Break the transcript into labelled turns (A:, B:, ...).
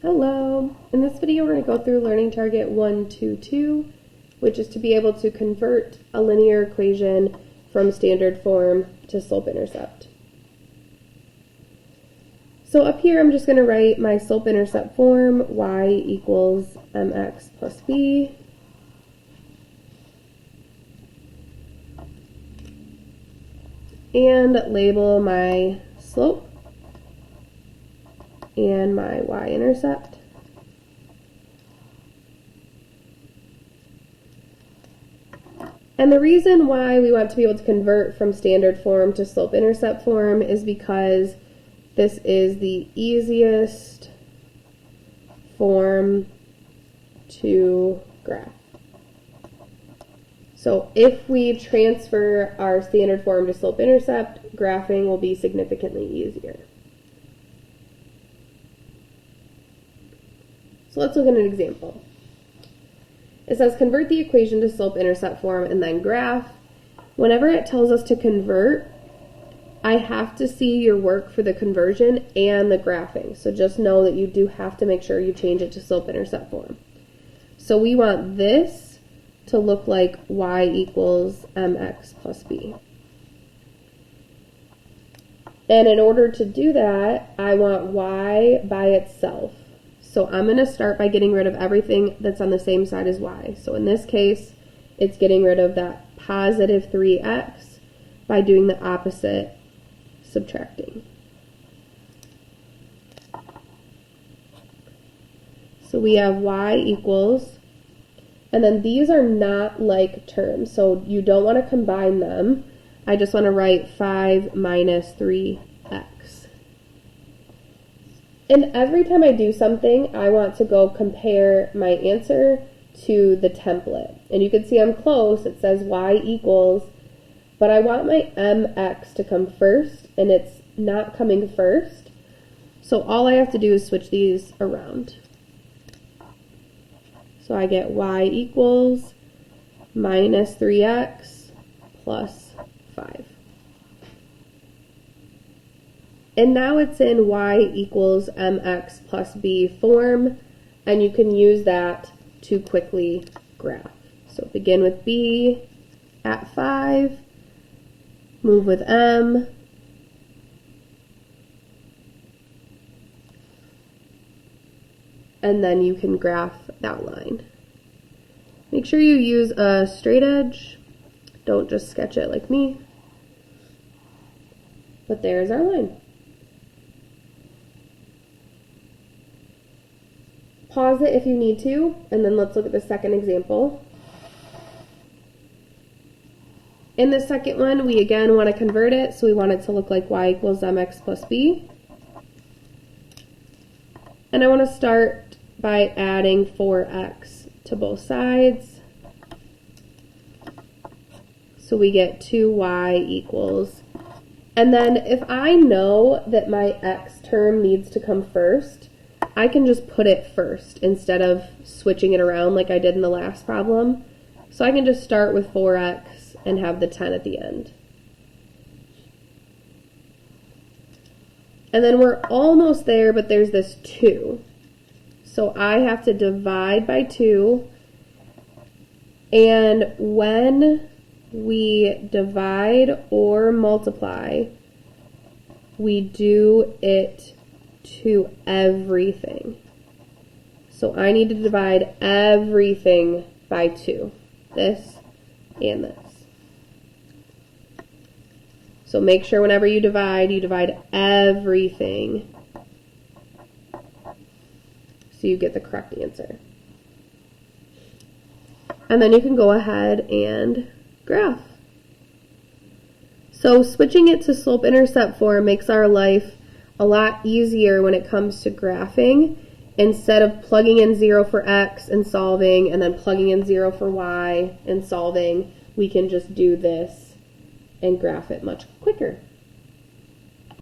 A: Hello! In this video we're going to go through learning target 122, which is to be able to convert a linear equation from standard form to slope-intercept. So up here I'm just going to write my slope-intercept form, y equals mx plus b. And label my slope and my y-intercept. And the reason why we want to be able to convert from standard form to slope-intercept form is because this is the easiest form to graph. So if we transfer our standard form to slope-intercept, graphing will be significantly easier. So let's look at an example. It says convert the equation to slope-intercept form and then graph. Whenever it tells us to convert, I have to see your work for the conversion and the graphing. So just know that you do have to make sure you change it to slope-intercept form. So we want this to look like y equals mx plus b. And in order to do that, I want y by itself. So I'm going to start by getting rid of everything that's on the same side as y. So in this case, it's getting rid of that positive 3x by doing the opposite, subtracting. So we have y equals, and then these are not like terms, so you don't want to combine them. I just want to write 5 minus 3x. And every time I do something, I want to go compare my answer to the template. And you can see I'm close. It says y equals, but I want my mx to come first, and it's not coming first. So all I have to do is switch these around. So I get y equals minus 3x plus 5. And now it's in y equals mx plus b form, and you can use that to quickly graph. So begin with b at 5, move with m, and then you can graph that line. Make sure you use a straight edge. Don't just sketch it like me. But there's our line. Pause it if you need to, and then let's look at the second example. In the second one, we again want to convert it, so we want it to look like y equals mx plus b. And I want to start by adding 4x to both sides. So we get 2y equals. And then if I know that my x term needs to come first, I can just put it first instead of switching it around like I did in the last problem. So I can just start with 4x and have the 10 at the end. And then we're almost there, but there's this 2. So I have to divide by 2. And when we divide or multiply, we do it to everything. So I need to divide everything by 2. This and this. So make sure whenever you divide everything so you get the correct answer. And then you can go ahead and graph. So switching it to slope-intercept form makes our life a lot easier when it comes to graphing. Instead of plugging in 0 for x and solving, and then plugging in 0 for y and solving, we can just do this and graph it much quicker.